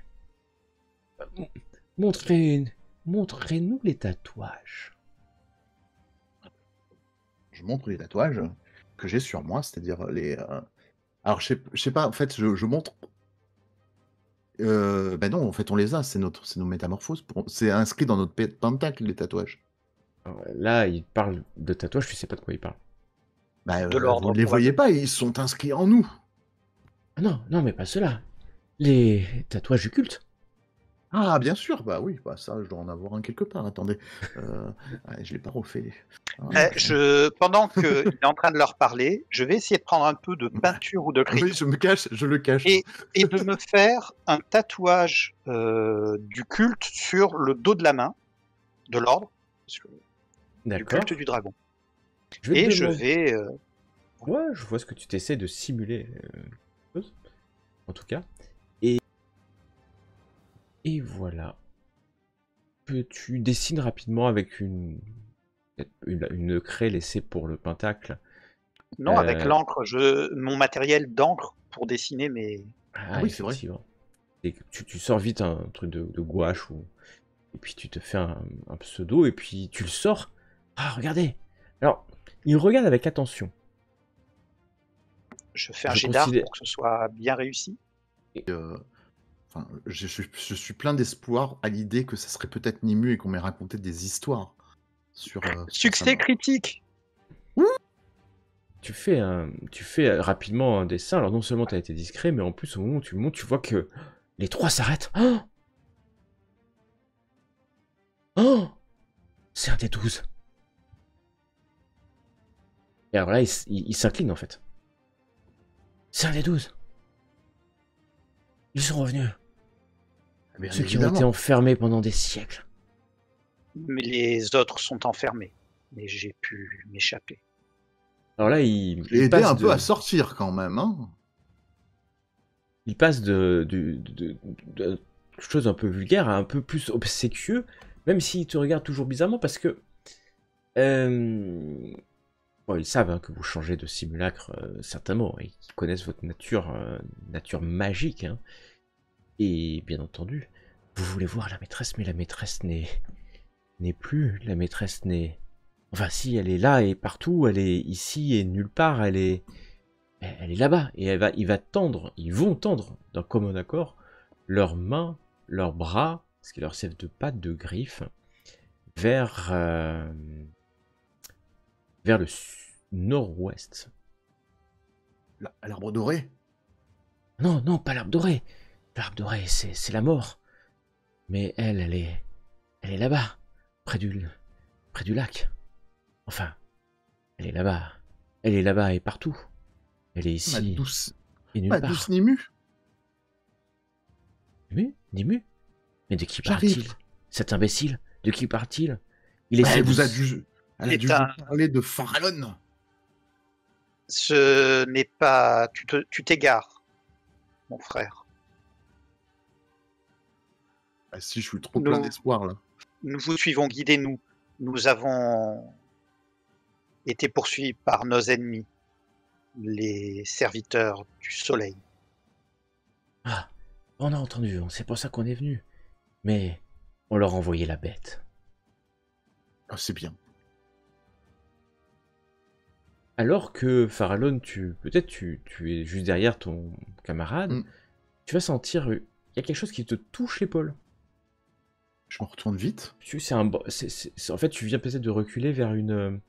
Montrez-nous les tatouages. Je montre les tatouages que j'ai sur moi, c'est-à-dire les... Alors, je sais pas, en fait, je montre... Ben non, en fait, on les a, c'est nos métamorphoses. C'est inscrit dans notre pentacle, les tatouages. Alors, là, il parle de tatouages, tu sais pas de quoi il parle. Bah, De l'ordre, vous ne les voyez pas, ils sont inscrits en nous. Ah non, mais pas ceux-là. Les tatouages du culte. Ah, bien sûr, bah oui, bah ça, je dois en avoir un quelque part. Attendez, je l'ai pas refait. Pendant qu'il est en train de leur parler, je vais essayer de prendre un peu de peinture ou de crayon. Oui, je le cache. Et de me faire un tatouage du culte sur le dos de la main, de l'ordre, du D'accord. culte du dragon. Je vais Et te je demander- vais... Ouais, je vois ce que tu t'essaies de simuler. En tout cas. Et voilà. Que tu dessines rapidement avec une craie laissée pour le pentacle. Non, avec l'encre, mon matériel d'encre pour dessiner mes... Ah oui, c'est vrai. effectivement. Et tu sors vite un truc de gouache et puis tu te fais un pseudo et puis tu le sors. Ah, regardez. Alors, il regarde avec attention. Je fais un Je jet d'art considère- pour que ce soit bien réussi. Enfin, je suis plein d'espoir à l'idée que ça serait peut-être Nimue et qu'on m'ait raconté des histoires sur... Succès critique. Tu fais rapidement un dessin. Alors non seulement tu as été discret, mais en plus au moment où tu le montes, tu vois que les trois s'arrêtent. Oh, c'est un des 12. Et alors là, il s'incline en fait. C'est un des 12. Ils sont revenus. Bien Ceux qui ont évidemment. été enfermés pendant des siècles. Mais les autres sont enfermés. Mais j'ai pu m'échapper. Alors là, il Je l'ai aidé passe un peu à sortir quand même, hein. il passe de choses un peu vulgaires à un peu plus obséquieux, même s'il te regarde toujours bizarrement, parce que bon, ils savent hein, que vous changez de simulacre, certainement, et qu'ils connaissent votre nature magique. Hein. Et bien entendu, vous voulez voir la maîtresse, mais la maîtresse n'est plus. La maîtresse n'est... Enfin si, elle est là et partout, elle est ici et nulle part, elle est là-bas. Et ils vont tendre d'un commun accord leurs mains, leurs bras, ce qui leur servent de pattes, de griffes, vers le nord-ouest. L'arbre doré. Non, pas l'arbre doré. L'arbre doré, c'est la mort. Mais elle est là-bas, près du lac. Enfin, elle est là-bas. Elle est là-bas et partout. Elle est ici Ma douce, et nulle ma part. douce Nimue. Nimue? Mais de qui J'arrive. parle-t-il? Cet imbécile? De qui parle-t-il? Il Elle essaie vous de... a dû, elle a dû C'est un- vous parler de Farallon. Ce n'est pas... Tu t'égares, mon frère. Ah, si, je suis trop plein Nous, d'espoir, là. nous vous suivons, guidez-nous. Nous avons été poursuivis par nos ennemis, les serviteurs du soleil. Ah, on a entendu, c'est pour ça qu'on est venu. Mais on leur a envoyé la bête. Ah, c'est bien. Alors que Farallon, peut-être tu es juste derrière ton camarade, Mm. tu vas sentir, il y a quelque chose qui te touche l'épaule. Je me retourne vite. En fait, tu viens peut-être de reculer vers une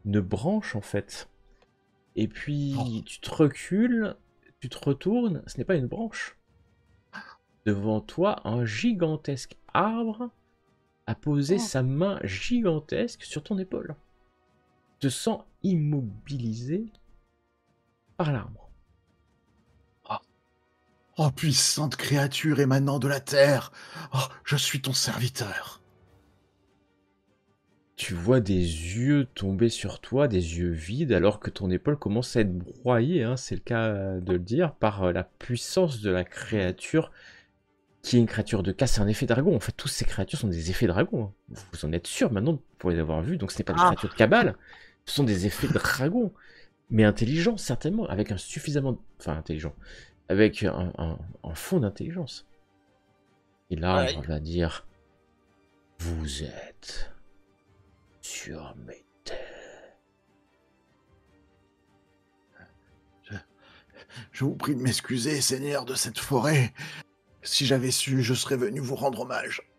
branche, en fait. Et puis, Oh. tu te recules, tu te retournes, ce n'est pas une branche. Devant toi, un gigantesque arbre a posé sa main gigantesque sur ton épaule. Tu te sens immobilisé par l'arbre. Oh, puissante créature émanant de la terre. Oh, je suis ton serviteur. Tu vois des yeux tomber sur toi, des yeux vides, alors que ton épaule commence à être broyée, hein, c'est le cas de le dire, par la puissance de la créature, qui est une créature de casse, c'est un effet dragon. En fait, toutes ces créatures sont des effets dragons, hein. Vous en êtes sûr maintenant pour les avoir vus, donc ce n'est pas des créatures de cabale, ce sont des effets dragons, mais intelligents certainement, avec un suffisamment... Enfin, intelligent, avec un fond d'intelligence. Et là, on va dire, vous êtes sur mes terres. Je vous prie de m'excuser, seigneur de cette forêt. Si j'avais su, je serais venu vous rendre hommage.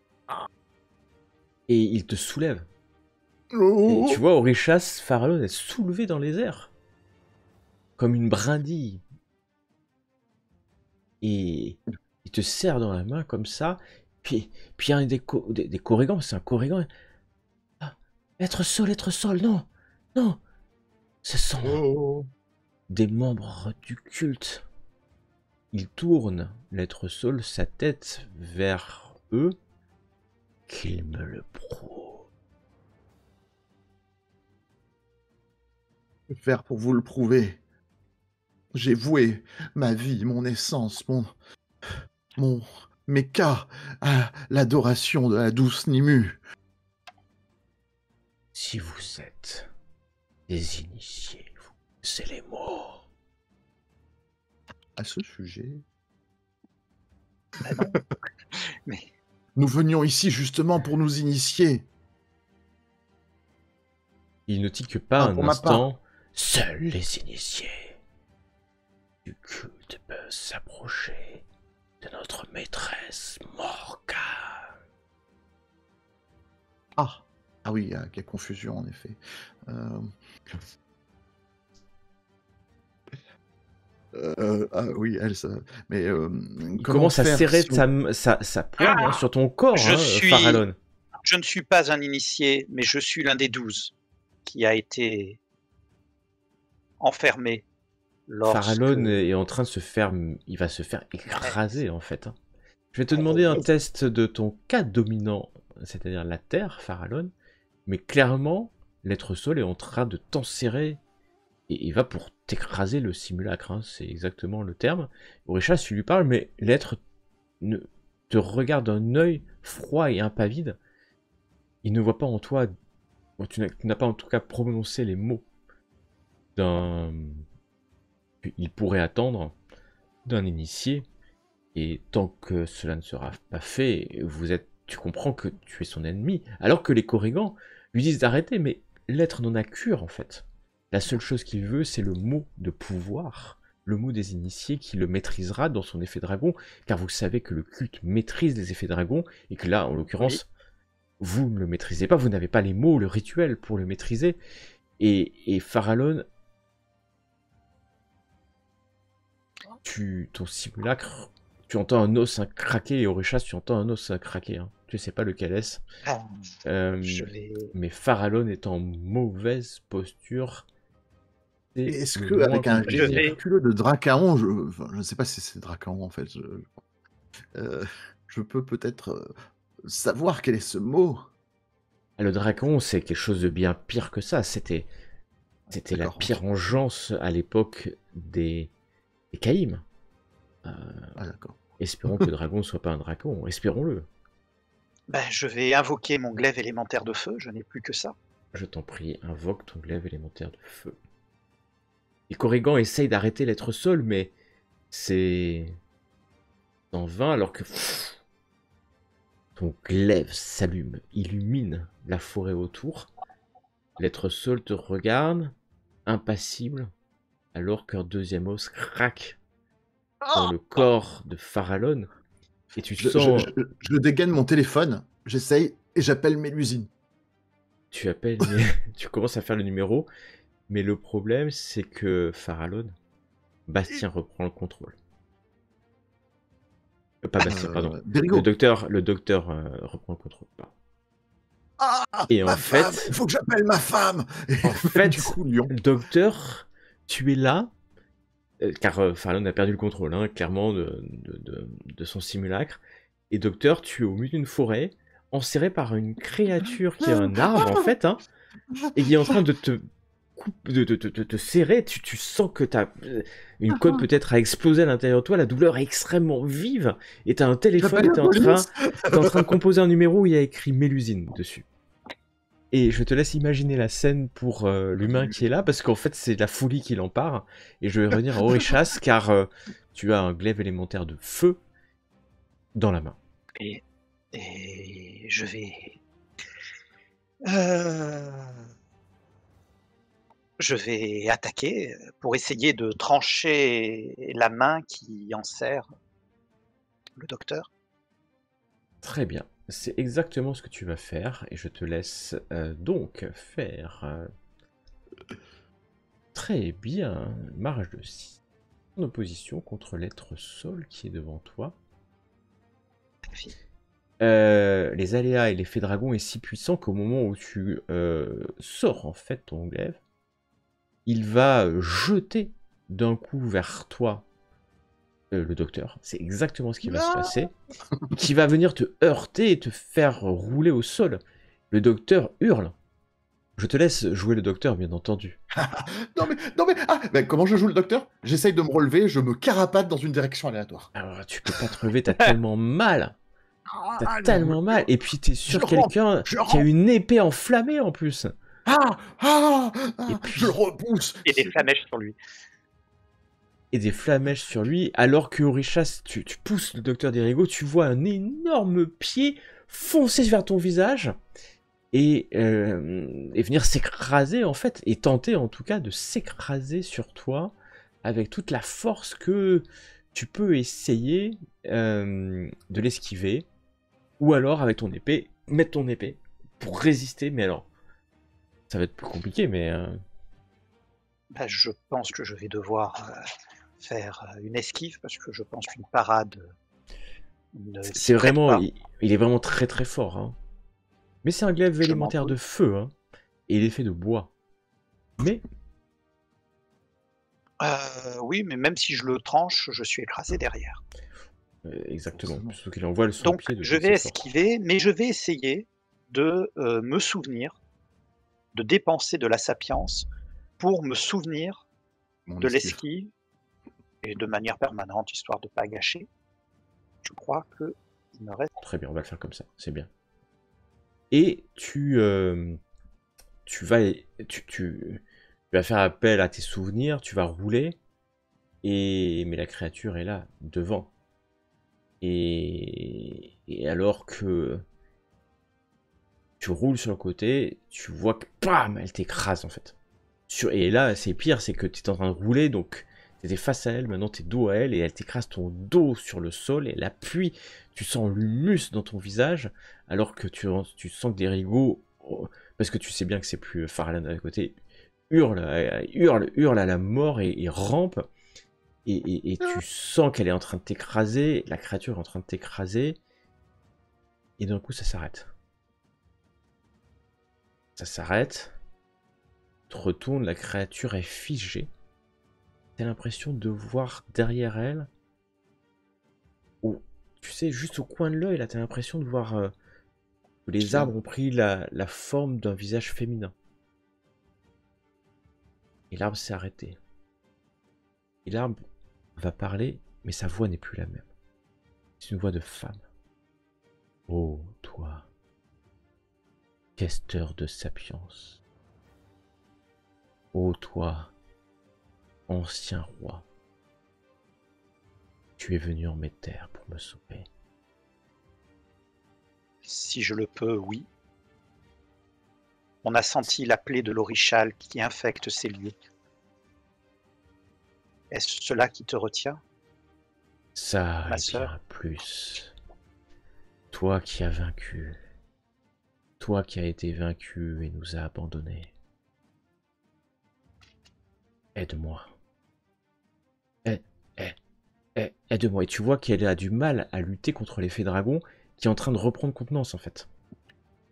Et il te soulève. Oh. Et tu vois, Orichas, Farallon est soulevé dans les airs. Comme une brindille. Et il te serre dans la main comme ça. Puis un des corrigans, c'est un corrigan. Ah, être sol, non, non. Ce sont des membres du culte. Il tourne l'être sol, sa tête vers eux. Qu'il me le prouve. Que faire pour vous le prouver? J'ai voué ma vie, mon essence, mes cas à l'adoration de la douce Nimu. Si vous êtes des initiés, c'est les mots. À ce sujet, Mais nous venions ici justement pour nous initier. Il ne tique pas un pour ma part. instant. Seuls les initiés du culte peuvent s'approcher de notre maîtresse Morgane. Ah oui, quelle confusion en effet. Ah oui, elle, ça... Mais Il commence à serrer sa poigne sur ton corps, Farallon. Je ne suis pas un initié, mais je suis l'un des 12 qui a été enfermé. Farallon est en train de se faire... Il va se faire écraser, en fait. Je vais te demander un test de ton cas dominant, c'est-à-dire la terre, Farallon. Mais clairement, l'être sol est en train de t'enserrer. Et il va pour t'écraser le simulacre, hein, c'est exactement le terme. Orichas, tu lui parles, mais l'être te regarde d'un œil froid et impavide. Il ne voit pas en toi... Tu n'as pas en tout cas prononcé les mots qu'il pourrait attendre d'un initié. Et tant que cela ne sera pas fait, tu comprends que tu es son ennemi. Alors que les corrigans lui disent d'arrêter, mais l'être n'en a cure en fait. La seule chose qu'il veut, c'est le mot de pouvoir, le mot des initiés qui le maîtrisera dans son effet dragon, car vous savez que le culte maîtrise les effets dragons, et que là, en l'occurrence, vous ne le maîtrisez pas, vous n'avez pas les mots, le rituel pour le maîtriser. Et Farallon, ton simulacre, tu entends un os craquer, et Orichas, tu entends un os craquer. Hein. Tu sais pas lequel est-ce. Mais Farallon est en mauvaise posture. Est-ce qu'avec un jet miraculeux de Dracaon, je ne sais pas si c'est Dracaon en fait, je peux peut-être savoir quel est ce mot? Le Dracaon, c'est quelque chose de bien pire que ça. C'était C'était la D'accord. pire engeance à l'époque des Caïms. Euh, Ah, d'accord. espérons que le dragon ne soit pas un dragon, espérons-le. Ben, je vais invoquer mon glaive élémentaire de feu, je n'ai plus que ça. Je t'en prie, invoque ton glaive élémentaire de feu. Et Corrigan essaye d'arrêter l'être sol, mais c'est en vain alors que ton glaive s'allume, illumine la forêt autour. L'être sol te regarde, impassible, alors qu'un deuxième os craque dans le corps de Farallon. Et tu sens... Je dégaine mon téléphone, j'essaye et j'appelle Mélusine. Tu appelles, tu commences à faire le numéro, mais le problème c'est que Farallon, Bastien reprend le contrôle. Pas Bastien, pardon. Derigo. Le docteur reprend le contrôle. Pardon. Ah, Et ma en femme, fait, il faut que j'appelle ma femme. en fait, du coup, Lyon. docteur, tu es là, car Farallon a perdu le contrôle, hein, clairement, de son simulacre. Et docteur, tu es au milieu d'une forêt, enserré par une créature qui est un arbre, en fait, hein, et qui est en train de te serrer. Tu sens que une côte peut-être a explosé à l'intérieur de toi, la douleur est extrêmement vive, et t'as un téléphone, et t'es en train de composer un numéro où il y a écrit Mélusine dessus. Et je te laisse imaginer la scène pour l'humain qui est là, parce qu'en fait c'est la folie qui l'empare, et je vais revenir à Orichas, car tu as un glaive élémentaire de feu dans la main. Et je vais... Je vais attaquer pour essayer de trancher la main qui enserre le docteur. Très bien, c'est exactement ce que tu vas faire, et je te laisse donc faire... Très bien, marge de 6. En opposition contre l'être sol qui est devant toi. Les aléas et l'effet dragon est si puissant qu'au moment où tu sors en fait ton glaive, il va jeter d'un coup vers toi le docteur. C'est exactement ce qui va se passer. Qui va venir te heurter et te faire rouler au sol. Le docteur hurle. Je te laisse jouer le docteur, bien entendu. non mais comment je joue le docteur? J'essaye de me relever, je me carapate dans une direction aléatoire. Alors, tu peux pas te relever, t'as tellement mal. T'as tellement mal. Et puis t'es sur quelqu'un qui a une épée enflammée en plus. Et puis... Je le repousse. Et des flamèches sur lui. Et des flamèches sur lui, alors que Orichas, tu pousses le docteur Derigo, tu vois un énorme pied foncer vers ton visage et venir s'écraser en fait, et tenter en tout cas de s'écraser sur toi avec toute la force que tu peux essayer de l'esquiver, ou alors avec ton épée, mettre ton épée pour résister, mais alors ça va être plus compliqué, mais... Ben, je pense que je vais devoir faire une esquive, parce que je pense qu'une parade... C'est vraiment... Il est vraiment très très fort. Hein. Mais c'est un glaive élémentaire de feu, hein, et il est fait de bois. Mais... oui, mais même si je le tranche, je suis écrasé derrière. Exactement, surtout qu'il envoie le son Donc, pied de je vais esquiver, mais je vais essayer de me souvenir, de dépenser de la sapience pour me souvenir de l'esquive, et de manière permanente, histoire de ne pas gâcher. Je crois que il me reste... Très bien, on va le faire comme ça, c'est bien. Et tu vas faire appel à tes souvenirs, tu vas rouler, mais la créature est là, devant. Et alors que tu roules sur le côté, tu vois que bam, elle t'écrase en fait. Et là, c'est pire, c'est que tu es en train de rouler, donc tu étais face à elle, maintenant tu es dos à elle, et elle t'écrase ton dos sur le sol, et elle appuie, tu sens l'humus dans ton visage, alors que tu sens que Derigo, parce que tu sais bien que c'est plus Farallon à côté, hurle à la mort et rampe, et tu sens qu'elle est en train de t'écraser, la créature est en train de t'écraser, et d'un coup ça s'arrête. Ça s'arrête, tu te retournes, la créature est figée, t'as l'impression de voir derrière elle, tu sais, juste au coin de l'œil, là, t'as l'impression de voir que les arbres ont pris la forme d'un visage féminin. Et l'arbre s'est arrêté. Et l'arbre va parler, mais sa voix n'est plus la même. C'est une voix de femme. Oh, toi, questeur de sapience. Oh, toi, ancien roi. Tu es venu en mes terres pour me sauver. Si je le peux, oui. On a senti la plaie de l'Orichal qui infecte ces lieux. Est-ce cela qui te retient? Ça Ma et sœur. bien plus. Toi qui as vaincu. Toi qui as été vaincu et nous a abandonnés. Aide-moi. Aide-moi. Et tu vois qu'elle a du mal à lutter contre l'effet dragon qui est en train de reprendre contenance en fait.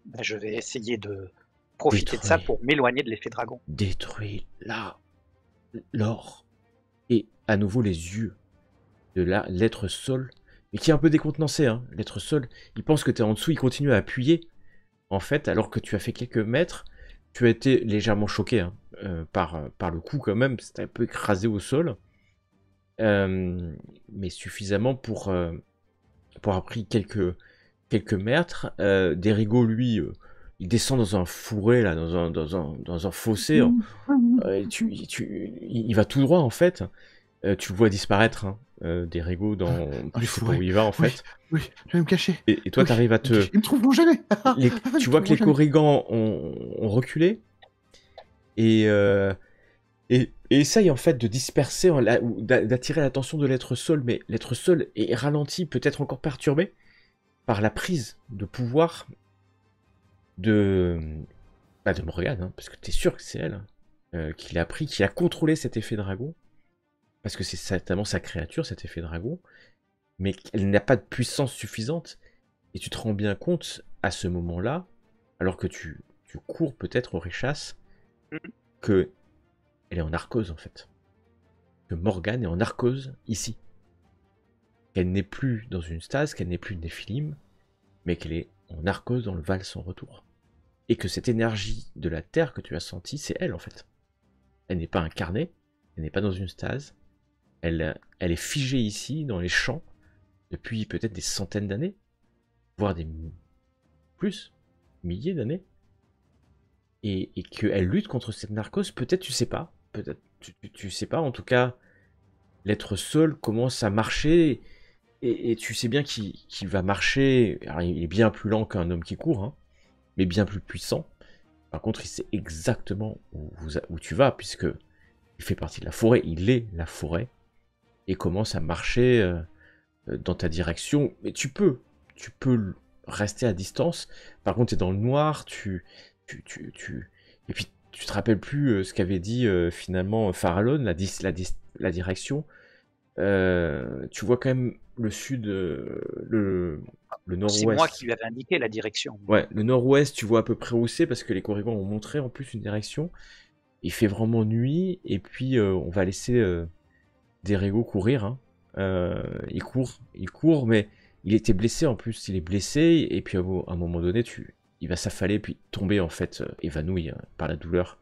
Ben, je vais essayer de profiter de ça Détruis. pour m'éloigner de l'effet dragon. Détruis l'or. Et à nouveau les yeux de l'être sol, mais qui est un peu décontenancé. Hein. L'être sol, il pense que tu es en dessous, il continue à appuyer. En fait, alors que tu as fait quelques mètres, tu as été légèrement choqué hein, par le coup quand même, c'était un peu écrasé au sol. Mais suffisamment pour avoir pris quelques mètres. Derigo, lui, il descend dans un fourré, là, dans un fossé. Hein. Il va tout droit, en fait. Tu le vois disparaître, hein, Derigo, tu sais pas où il va, en fait. Oui, je vais me cacher. Et toi, tu arrives à te... Ils me trouveront jamais. Tu vois que les Korrigans ont reculé. Et essaye en fait de disperser ou d'attirer l'attention de l'être sol, mais l'être sol est ralenti, peut-être encore perturbé par la prise de pouvoir de Morgane, hein, parce que t'es sûr que c'est elle qui l'a pris, qui a contrôlé cet effet dragon, parce que c'est certainement sa créature, cet effet dragon, mais elle n'a pas de puissance suffisante, et tu te rends bien compte à ce moment-là, alors que tu cours peut-être aux Richasses, que elle est en Arcose en fait. Que Morgane est en Arcose ici. Qu'elle n'est plus dans une stase, qu'elle n'est plus une Néphilim, mais qu'elle est en Arcose dans le Val sans retour. Et que cette énergie de la Terre que tu as sentie, c'est elle en fait. Elle n'est pas incarnée, elle n'est pas dans une stase, elle est figée ici, dans les champs, depuis peut-être des centaines d'années, voire des milliers d'années. Et qu'elle lutte contre cette narcose, peut-être tu sais pas, peut-être tu sais pas, en tout cas, l'être seul commence à marcher, et tu sais bien qu'il va marcher, alors il est bien plus lent qu'un homme qui court, hein, mais bien plus puissant. Par contre, il sait exactement où tu vas, puisque il fait partie de la forêt, il est la forêt, et commence à marcher dans ta direction, mais tu peux rester à distance. Par contre, tu es dans le noir, et puis tu te rappelles plus ce qu'avait dit finalement Farallon, la direction. Tu vois quand même le sud, le nord-ouest. C'est moi qui lui avais indiqué la direction. Ouais, le nord-ouest, tu vois à peu près où c'est, parce que les Korrigans ont montré en plus une direction. Il fait vraiment nuit, et puis on va laisser Derigo courir. Hein. Il court, mais il était blessé en plus, il est blessé, et puis à un moment donné, il va s'affaler, puis tomber en fait, évanoui par la douleur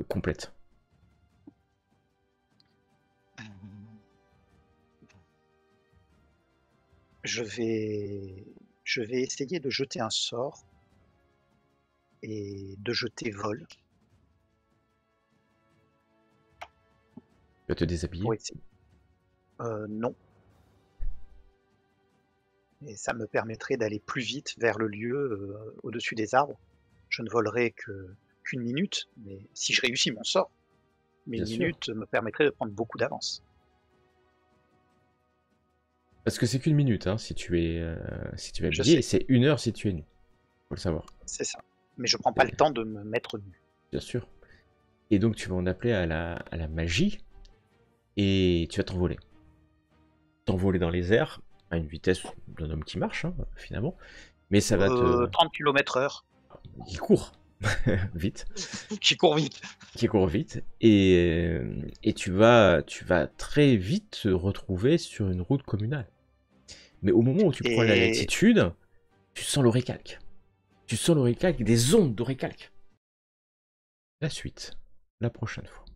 complète. Je vais essayer de jeter un sort et de jeter vol. Tu vas te déshabiller? Pour essayer. Non. Et ça me permettrait d'aller plus vite vers le lieu au-dessus des arbres. Je ne volerai qu'une minute, mais si je réussis mon sort, mais une minute me permettrait de prendre beaucoup d'avance. Parce que c'est qu'une minute, hein, si tu es habillé, et c'est 1 heure si tu es nu. Faut le savoir. C'est ça. Mais je prends pas le temps de me mettre nu. Bien sûr. Et donc tu vas en appeler à la magie, et tu vas t'envoler. T'envoler dans les airs, à une vitesse d'un homme qui marche, hein, finalement. Mais ça va te... 30 km/h. Il court vite. Qui court vite. Qui court vite. Et tu vas très vite te retrouver sur une route communale. Mais au moment où tu prends la latitude, tu sens l'oricalque. Tu sens l'oricalque, des ondes d'oricalque. La suite. la prochaine fois.